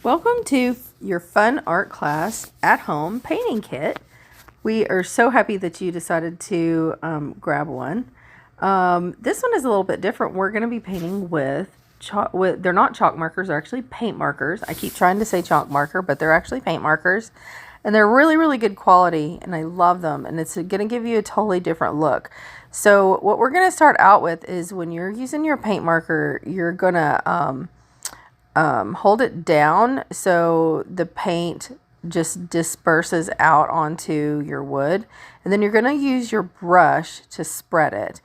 Welcome to your fun art class at home painting kit. We are so happy that you decided to grab one. This one is a little bit different. We're going to be painting with chalk. They're not chalk markers, they're actually paint markers. I keep trying to say chalk marker, but they're actually paint markers. And they're really, really good quality, and I love them. And it's going to give you a totally different look. So what we're going to start out with is when you're using your paint marker, you're going to hold it down so the paint just disperses out onto your wood, and then you're going to use your brush to spread it,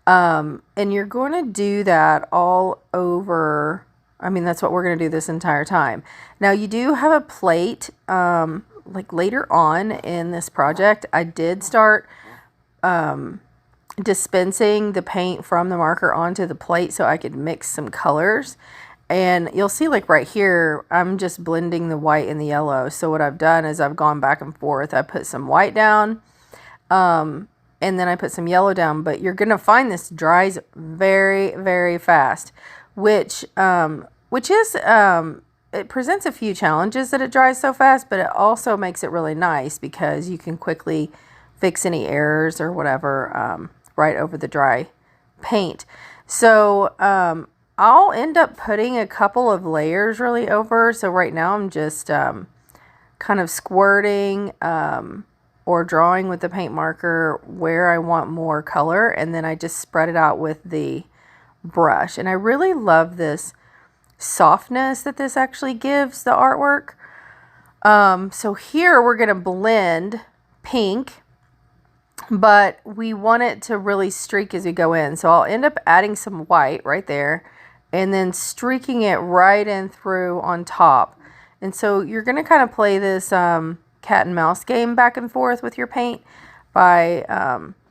and you're going to do that all over. I mean, that's what we're going to do this entire time. Now you do have a plate. Like later on in this project, I did start dispensing the paint from the marker onto the plate so I could mix some colors. And you'll see, like right here, I'm just blending the white and the yellow. So what I've done is I've gone back and forth. I put some white down, and then I put some yellow down. But you're going to find this dries very, very fast, which is, it presents a few challenges that it dries so fast, but it also makes it really nice because you can quickly fix any errors or whatever right over the dry paint. So, I'll end up putting a couple of layers really over. So right now I'm just kind of squirting or drawing with the paint marker where I want more color. And then I just spread it out with the brush. And I really love this softness that this actually gives the artwork. So here we're going to blend pink, but we want it to really streak as we go in. So I'll end up adding some white right there, and then streaking it right in through on top. And so you're going to kind of play this cat and mouse game back and forth with your paint by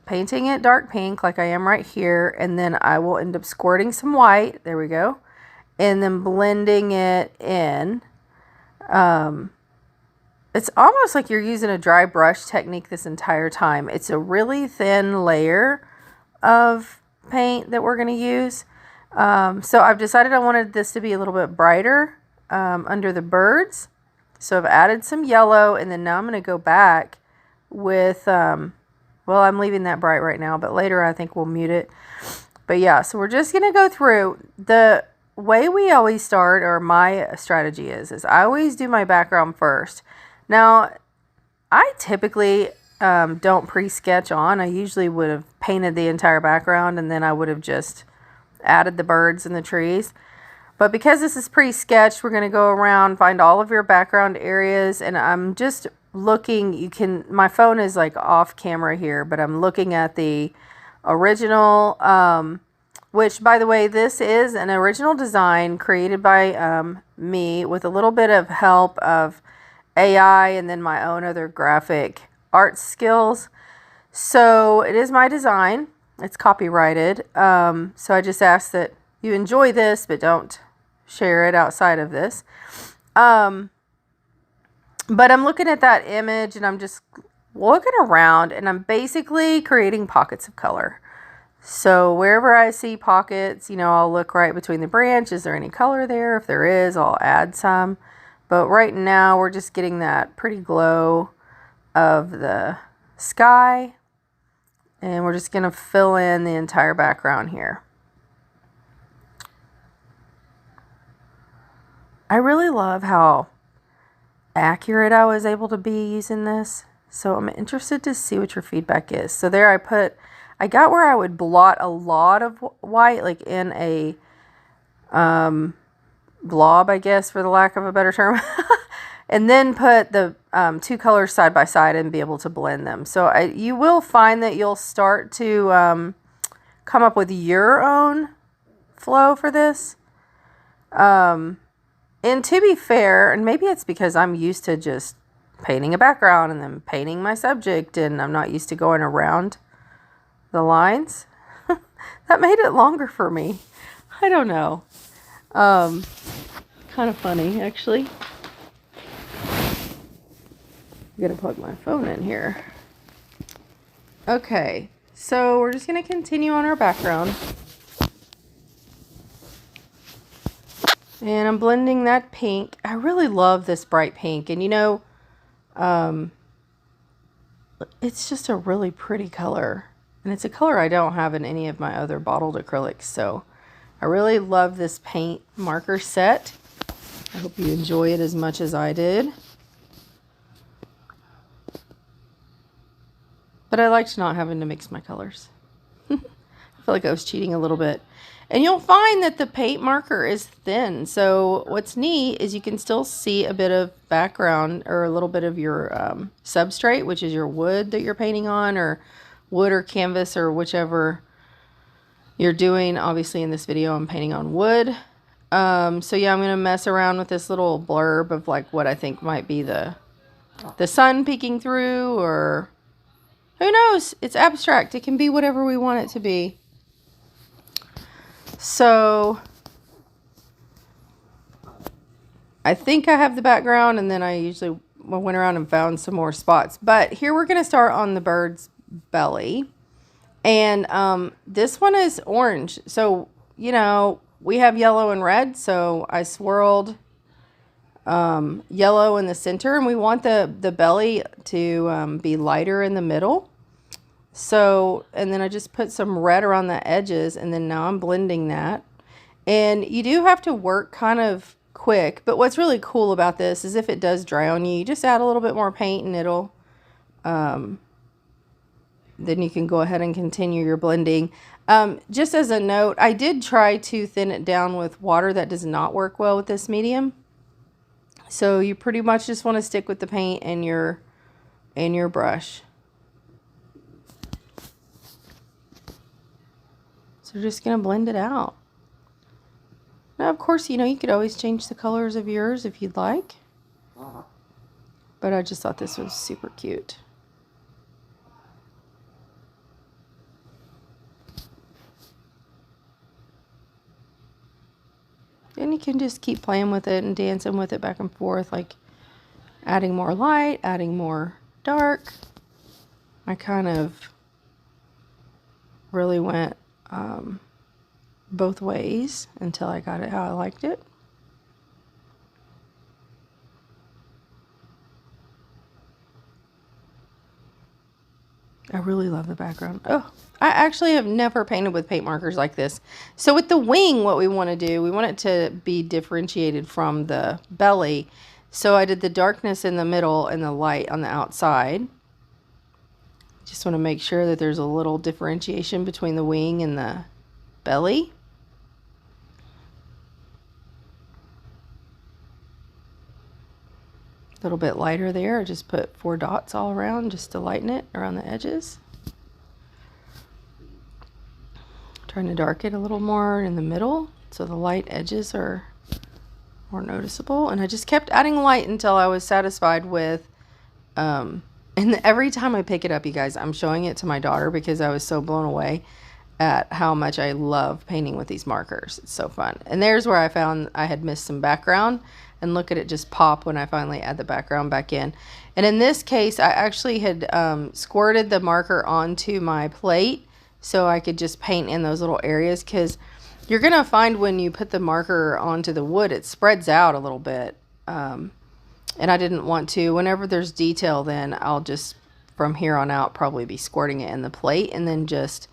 painting it dark pink like I am right here. And then I will end up squirting some white. There we go. And then blending it in. It's almost like you're using a dry brush technique this entire time. It's a really thin layer of paint that we're going to use. So I've decided I wanted this to be a little bit brighter under the birds. So I've added some yellow, and then now I'm going to go back with, well, I'm leaving that bright right now, but later I think we'll mute it. But yeah, so we're just going to go through. The way we always start, or my strategy is I always do my background first. Now, I typically don't pre-sketch on. I usually would have painted the entire background, and then I would have just added the birds and the trees. But because this is pre-sketched, we're going to go around, find all of your background areas, and I'm just looking. My phone is like off camera here, but I'm looking at the original, which, by the way, this is an original design created by me with a little bit of help of AI and then my own other graphic art skills. So it is my design. It's copyrighted. So I just ask that you enjoy this, but don't share it outside of this. But I'm looking at that image, and I'm just looking around, and I'm basically creating pockets of color. So wherever I see pockets, I'll look right between the branch. Is there any color there? If there is, I'll add some. But right now we're just getting that pretty glow of the sky. And we're just going to fill in the entire background here. I really love how accurate I was able to be using this. So I'm interested to see what your feedback is. So there I got where I would blot a lot of white, like in a blob, I guess, for the lack of a better term. And then put the two colors side by side and be able to blend them. So you will find that you'll start to come up with your own flow for this. And to be fair, and maybe it's because I'm used to just painting a background and then painting my subject, and I'm not used to going around the lines. That made it longer for me. I don't know. Kind of funny, actually. I'm going to plug my phone in here. Okay, so we're just going to continue on our background. And I'm blending that pink. I really love this bright pink. And you know, it's just a really pretty color. And it's a color I don't have in any of my other bottled acrylics. So I really love this paint marker set. I hope you enjoy it as much as I did. But I liked not having to mix my colors. I feel like I was cheating a little bit. And you'll find that the paint marker is thin. So what's neat is you can still see a bit of background or a little bit of your substrate, which is your wood that you're painting on, or wood or canvas or whichever you're doing. Obviously in this video I'm painting on wood. So yeah, I'm going to mess around with this little blurb of like what I think might be the sun peeking through, or who knows? It's abstract. It can be whatever we want it to be. So I think I have the background, and then I usually went around and found some more spots. But here we're going to start on the bird's belly. And this one is orange. So, you know, we have yellow and red. So I swirled yellow in the center, and we want the belly to be lighter in the middle. So, and then I just put some red around the edges, and then now I'm blending that. And you do have to work kind of quick, but what's really cool about this is if it does dry on you, you just add a little bit more paint and it'll, then you can go ahead and continue your blending. Just as a note, I did try to thin it down with water. That does not work well with this medium. So you pretty much just want to stick with the paint and your brush. So we're just going to blend it out. Now, of course, you know, you could always change the colors of yours if you'd like. But I just thought this was super cute. And you can just keep playing with it and dancing with it back and forth, like adding more light, adding more dark. I kind of really went both ways until I got it how I liked it. I really love the background. Oh, I actually have never painted with paint markers like this. So with the wing, what we want to do, we want it to be differentiated from the belly. So I did the darkness in the middle and the light on the outside. Just want to make sure that there's a little differentiation between the wing and the belly. A little bit lighter there. I just put 4 dots all around just to lighten it around the edges. Trying to darken it a little more in the middle so the light edges are more noticeable. And I just kept adding light until I was satisfied with, and every time I pick it up, you guys, I'm showing it to my daughter because I was so blown away at how much I love painting with these markers. It's so fun. And there's where I found I had missed some background, and look at it just pop when I finally add the background back in. And in this case, I actually had squirted the marker onto my plate so I could just paint in those little areas, because you're gonna find when you put the marker onto the wood, it spreads out a little bit. And I didn't want to. Whenever there's detail, then I'll just, from here on out, probably be squirting it in the plate and then just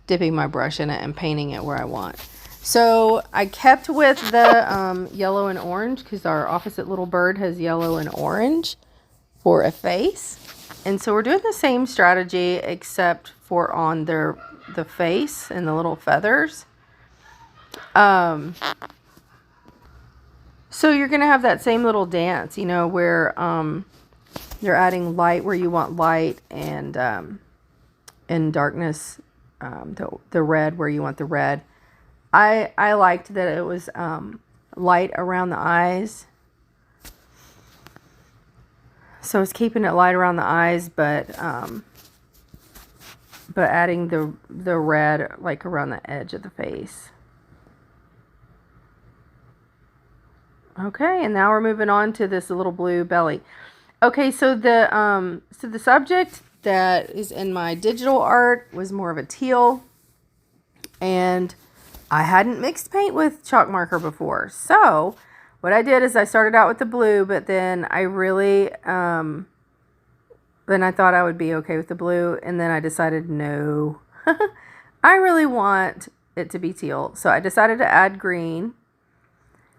dipping my brush in it and painting it where I want. So I kept with the yellow and orange because our opposite little bird has yellow and orange for a face. And so we're doing the same strategy except for on the face and the little feathers. So you're going to have that same little dance, you know, where you're adding light where you want light, and darkness, the red where you want the red. I liked that it was light around the eyes. So it's keeping it light around the eyes, but adding the red like around the edge of the face. Okay, and now we're moving on to this little blue belly. Okay, so the subject that is in my digital art was more of a teal, and I hadn't mixed paint with chalk marker before. So what I did is I started out with the blue, but then I really, then I thought I would be okay with the blue. And then I decided, no, I really want it to be teal. So I decided to add green.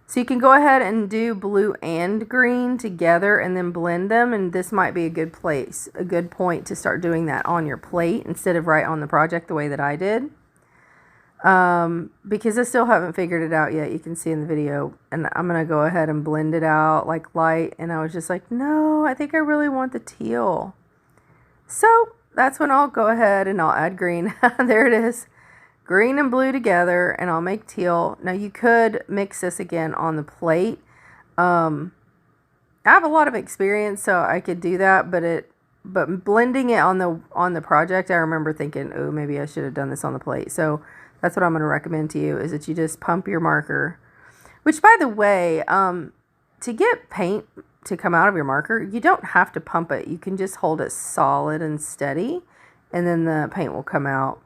So you can go ahead and do blue and green together and then blend them. And this might be a good point to start doing that on your plate instead of right on the project the way that I did. Because I still haven't figured it out yet. You can see in the video, and I'm going to go ahead and blend it out like light. And I was just like, no, I think I really want the teal. So that's when I'll go ahead and I'll add green. There it is. Green and blue together, and I'll make teal. Now you could mix this again on the plate. I have a lot of experience, so I could do that, but blending it on the project, I remember thinking, oh, maybe I should have done this on the plate. So that's what I'm going to recommend to you, is that you just pump your marker. Which, by the way, to get paint to come out of your marker, you don't have to pump it. You can just hold it solid and steady, and then the paint will come out.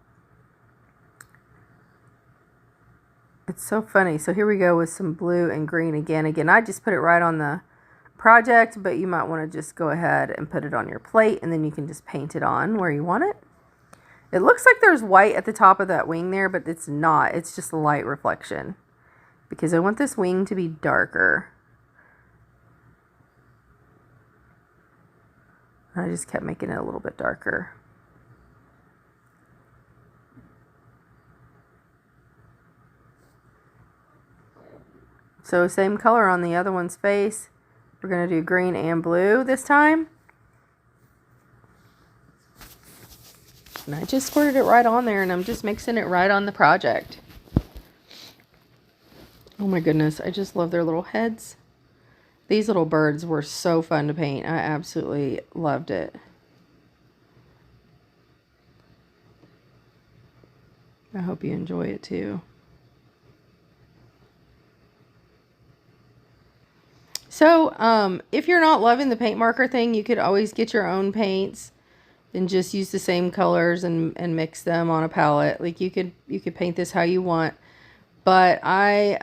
It's so funny. So here we go with some blue and green again. Again, I just put it right on the project, but you might want to just go ahead and put it on your plate, and then you can just paint it on where you want it. It looks like there's white at the top of that wing there, but it's not. It's just a light reflection because I want this wing to be darker. I just kept making it a little bit darker. So same color on the other one's face. We're going to do green and blue this time. And I just squirted it right on there, and I'm just mixing it right on the project. Oh my goodness, I just love their little heads. These little birds were so fun to paint. I absolutely loved it. I hope you enjoy it too. So, if you're not loving the paint marker thing, you could always get your own paints and just use the same colors and mix them on a palette. Like you could paint this how you want. But I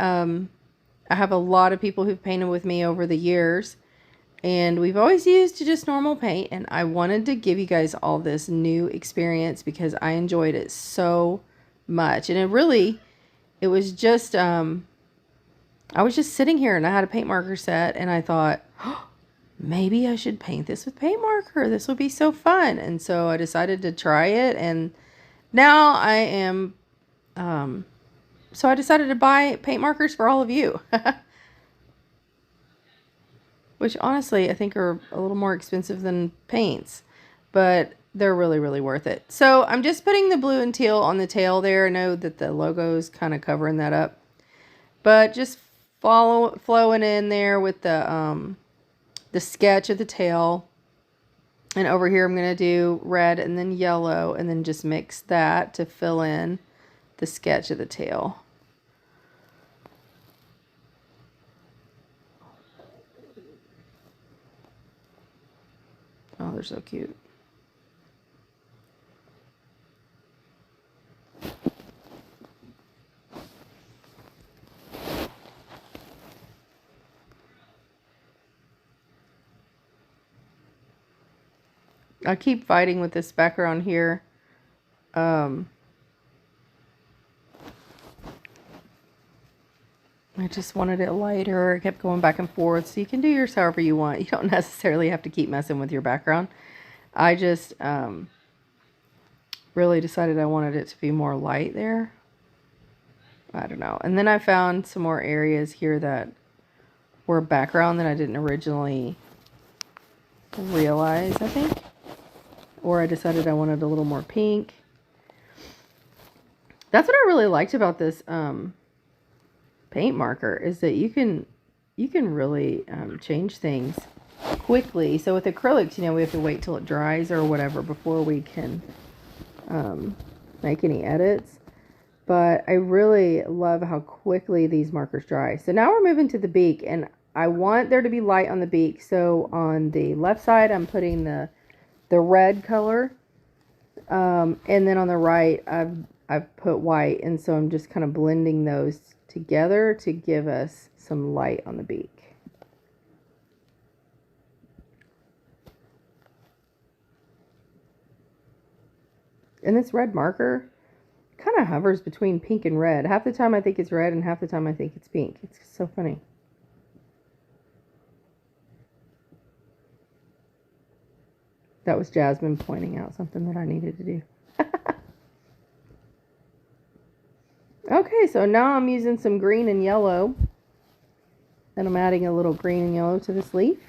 have a lot of people who've painted with me over the years, and we've always used just normal paint. And I wanted to give you guys all this new experience because I enjoyed it so much. And it was just, I was just sitting here and I had a paint marker set, and I thought, oh, maybe I should paint this with paint marker. This would be so fun. And so I decided to try it, and now I am, so I decided to buy paint markers for all of you, which honestly I think are a little more expensive than paints, but they're really, really worth it. So I'm just putting the blue and teal on the tail there. I know that the logo is kind of covering that up, but just flowing in there with the sketch of the tail. And over here I'm going to do red and then yellow, and then just mix that to fill in the sketch of the tail. Oh, they're so cute. I keep fighting with this background here. I just wanted it lighter. I kept going back and forth. So you can do yours however you want. You don't necessarily have to keep messing with your background. I just really decided I wanted it to be more light there. I don't know. And then I found some more areas here that were background that I didn't originally realize, I think. Or I decided I wanted a little more pink. That's what I really liked about this paint marker, is that you can really change things quickly. So with acrylics, you know, we have to wait till it dries or whatever before we can make any edits. But I really love how quickly these markers dry. So now we're moving to the beak, and I want there to be light on the beak. So on the left side, I'm putting the red color, and then on the right, I I've put white, and so I'm just kind of blending those together to give us some light on the beak. And this red marker kind of hovers between pink and red. Half the time I think it's red and half the time I think it's pink. It's so funny. That was Jasmine pointing out something that I needed to do. Okay, so now I'm using some green and yellow. And I'm adding a little green and yellow to this leaf.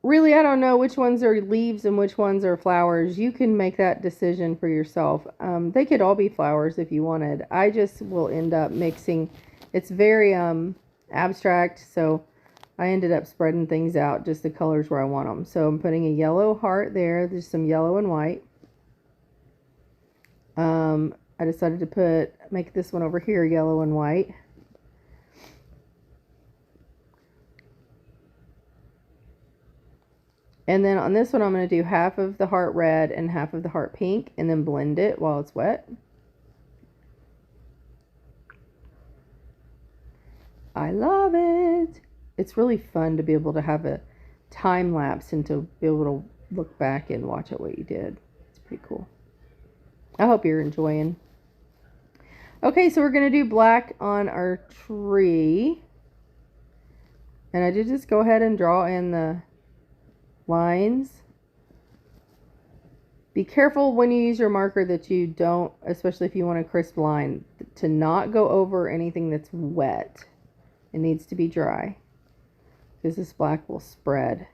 Really, I don't know which ones are leaves and which ones are flowers. You can make that decision for yourself. They could all be flowers if you wanted. I just will end up mixing. It's very abstract, so I ended up spreading things out, just the colors where I want them. So I'm putting a yellow heart there. There's some yellow and white. I decided to make this one over here yellow and white. And then on this one, I'm going to do half of the heart red and half of the heart pink, and then blend it while it's wet. I love it. It's really fun to be able to have a time lapse and to be able to look back and watch at what you did. It's pretty cool. I hope you're enjoying. Okay, so we're going to do black on our tree. And I did just go ahead and draw in the lines. Be careful when you use your marker that you don't, especially if you want a crisp line, to not go over anything that's wet. It needs to be dry because this black will spread.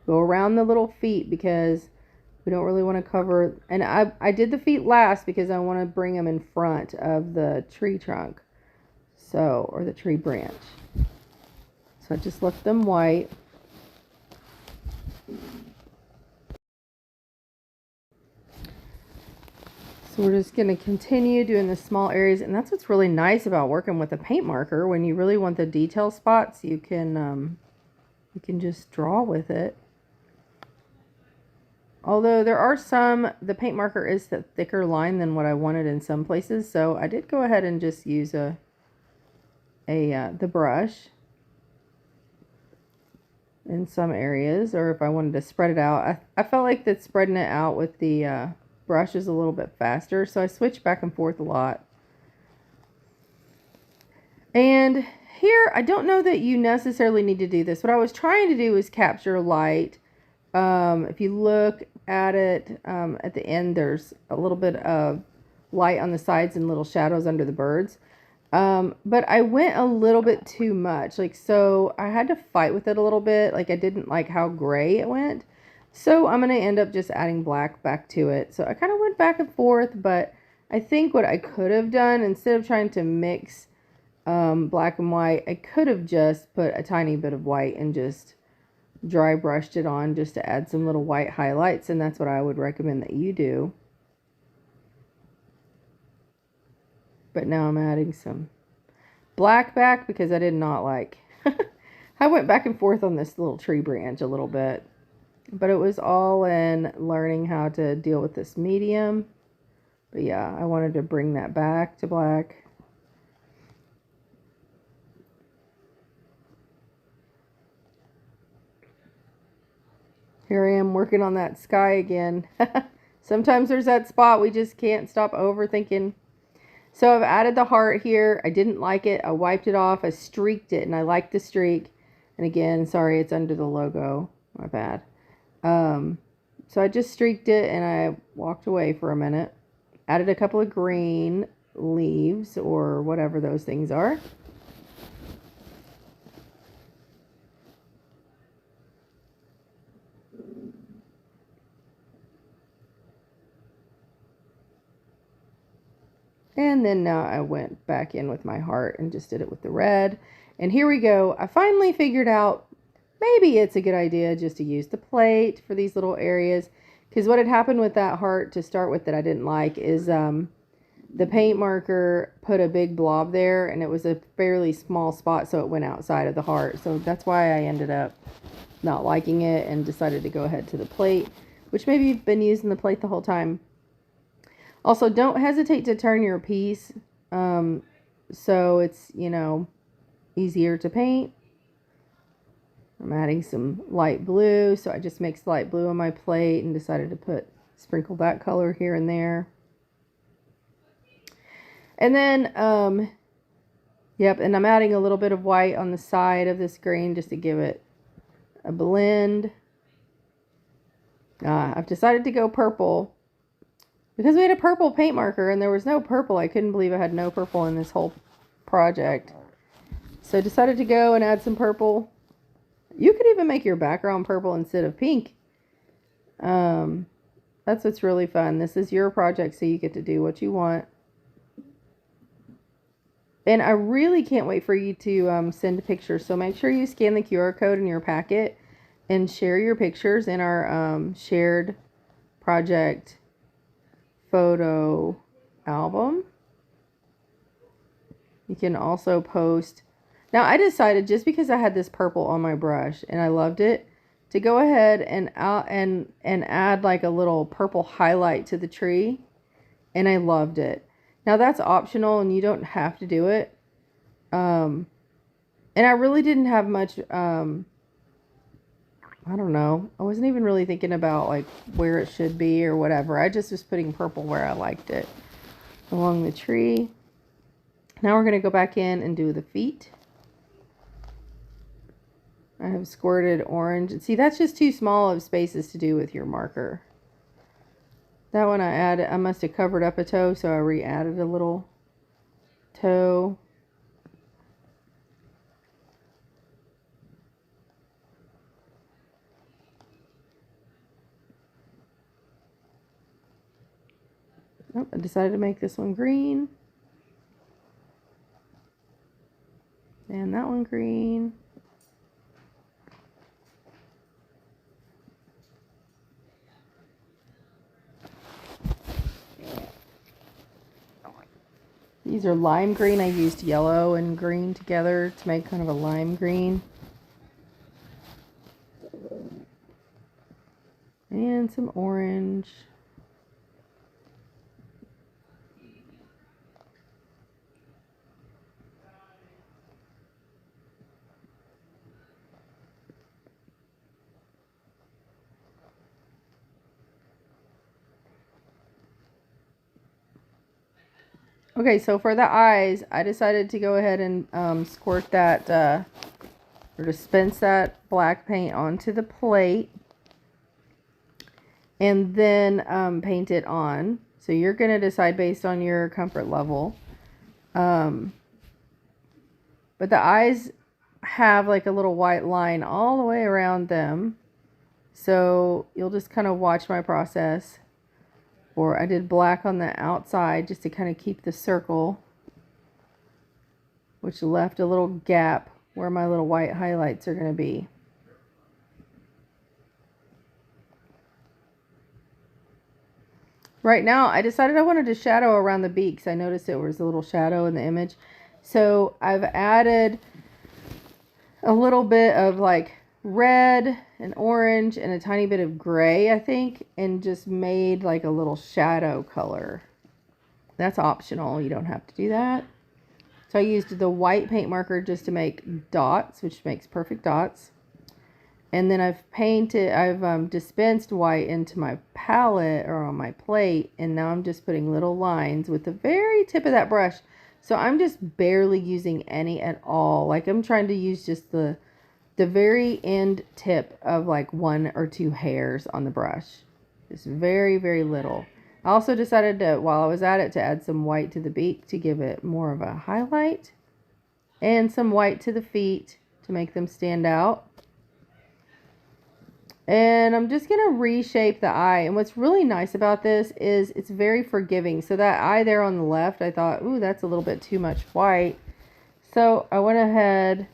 Go around the little feet because we don't really want to cover, and I did the feet last because I want to bring them in front of the tree trunk, so, or the tree branch. So I just left them white. So we're just going to continue doing the small areas, and that's what's really nice about working with a paint marker. When you really want the detail spots, you can just draw with it. Although there are some, the paint marker is the thicker line than what I wanted in some places, so I did go ahead and just use the brush in some areas, or if I wanted to spread it out. I felt like that spreading it out with the brush is a little bit faster, so I switched back and forth a lot. And here, I don't know that you necessarily need to do this. What I was trying to do is capture light. If you look at it, at the end, there's a little bit of light on the sides and little shadows under the birds. But I went a little bit too much. So I had to fight with it a little bit. I didn't like how gray it went. So I'm going to end up just adding black back to it. So I kind of went back and forth, but I think what I could have done, instead of trying to mix black and white, I could have just put a tiny bit of white and just dry brushed it on just to add some little white highlights, and that's what I would recommend that you do. But now I'm adding some black back because I did not like I went back and forth on this little tree branch a little bit, but it was all in learning how to deal with this medium. But yeah, I wanted to bring that back to black. Here I am working on that sky again. Sometimes there's that spot we just can't stop overthinking. So I've added the heart here. I didn't like it. I wiped it off. I streaked it, and I liked the streak. And again, sorry, it's under the logo. My bad. So I just streaked it, and I walked away for a minute. Added a couple of green leaves, or whatever those things are. And then now I went back in with my heart and just did it with the red. And here we go. I finally figured out maybe it's a good idea just to use the plate for these little areas. Because what had happened with that heart to start with that I didn't like is the paint marker put a big blob there, and it was a fairly small spot, so it went outside of the heart. So that's why I ended up not liking it and decided to go ahead to the plate. which maybe you've been using the plate the whole time. Also, don't hesitate to turn your piece so it's, you know, easier to paint. I'm adding some light blue, so I just mixed light blue on my plate and decided to sprinkle that color here and there. And then, yep, and I'm adding a little bit of white on the side of this green just to give it a blend. I've decided to go purple because we had a purple paint marker and there was no purple. I couldn't believe I had no purple in this whole project. So I decided to go and add some purple. You could even make your background purple instead of pink. That's what's really fun. This is your project, so you get to do what you want. And I really can't wait for you to send pictures. So make sure you scan the QR code in your packet and share your pictures in our shared project photo album. You can also post. Now I decided, just because I had this purple on my brush and I loved it, to go ahead and add like a little purple highlight to the tree, and I loved it. Now that's optional and you don't have to do it. And I really didn't have much, I don't know. I wasn't even really thinking about like where it should be or whatever. I just was putting purple where I liked it along the tree. Now we're going to go back in and do the feet. I have squirted orange. See, that's just too small of spaces to do with your marker. That one I must have covered up a toe, so I re-added a little toe. Oh, I decided to make this one green. And that one green. These are lime green. I used yellow and green together to make kind of a lime green. And some orange. Okay, so for the eyes, I decided to go ahead and squirt that, or dispense that black paint onto the plate. And then paint it on. So you're going to decide based on your comfort level. But the eyes have like a little white line all the way around them. So you'll just kind of watch my process. Or I did black on the outside just to kind of keep the circle, which left a little gap where my little white highlights are going to be. Right now, I decided I wanted to shadow around the beaks. I noticed there was a little shadow in the image. So I've added a little bit of like red and orange and a tiny bit of gray, I think, and just made like a little shadow color. That's optional. You don't have to do that. So I used the white paint marker just to make dots, which makes perfect dots. And then I've dispensed white into my palette or on my plate, and now I'm just putting little lines with the very tip of that brush. So I'm just barely using any at all. Like I'm trying to use just the very end tip of like 1 or 2 hairs on the brush. Just very, very little. I also decided to, while I was at it, to add some white to the beak to give it more of a highlight, and some white to the feet to make them stand out. And I'm just going to reshape the eye. And what's really nice about this is it's very forgiving. So that eye there on the left, I thought, ooh, that's a little bit too much white. So I went ahead,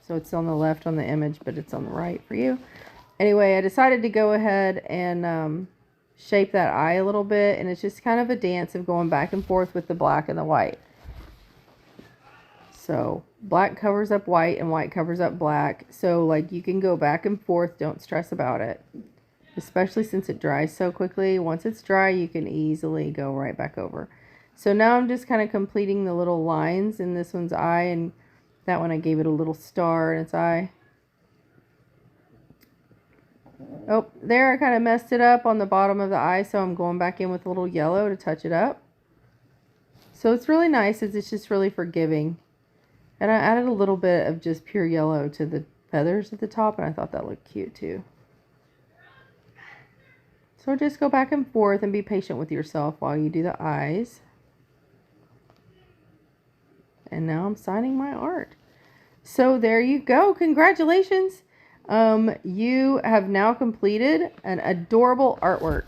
so it's on the left on the image, but it's on the right for you. Anyway, I decided to go ahead and shape that eye a little bit. And it's just kind of a dance of going back and forth with the black and the white. So black covers up white and white covers up black. So like you can go back and forth. Don't stress about it. especially since it dries so quickly. Once it's dry, you can easily go right back over. So now I'm just kind of completing the little lines in this one's eye, and that one I gave it a little star in its eye. Oh, there I kind of messed it up on the bottom of the eye, so I'm going back in with a little yellow to touch it up. So it's really nice, it's just really forgiving. And I added a little bit of just pure yellow to the feathers at the top, and I thought that looked cute too. So just go back and forth and be patient with yourself while you do the eyes. And now I'm signing my art. So there you go. Congratulations. You have now completed an adorable artwork.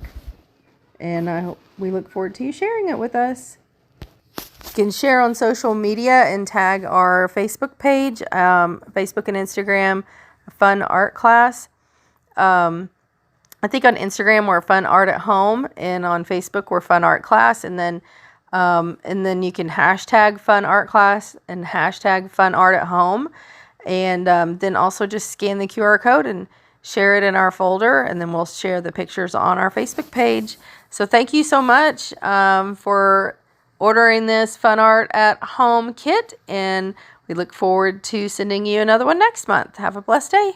And we look forward to you sharing it with us. You can share on social media and tag our Facebook page, Facebook and Instagram, Fun Art Class. I think on Instagram we're Fun Art at Home, and on Facebook we're Fun Art Class, and then you can hashtag Fun Art Class and hashtag Fun Art at Home, and then also just scan the QR code and share it in our folder, and then we'll share the pictures on our Facebook page. So thank you so much for ordering this Fun Art at Home kit, and we look forward to sending you another one next month. Have a blessed day.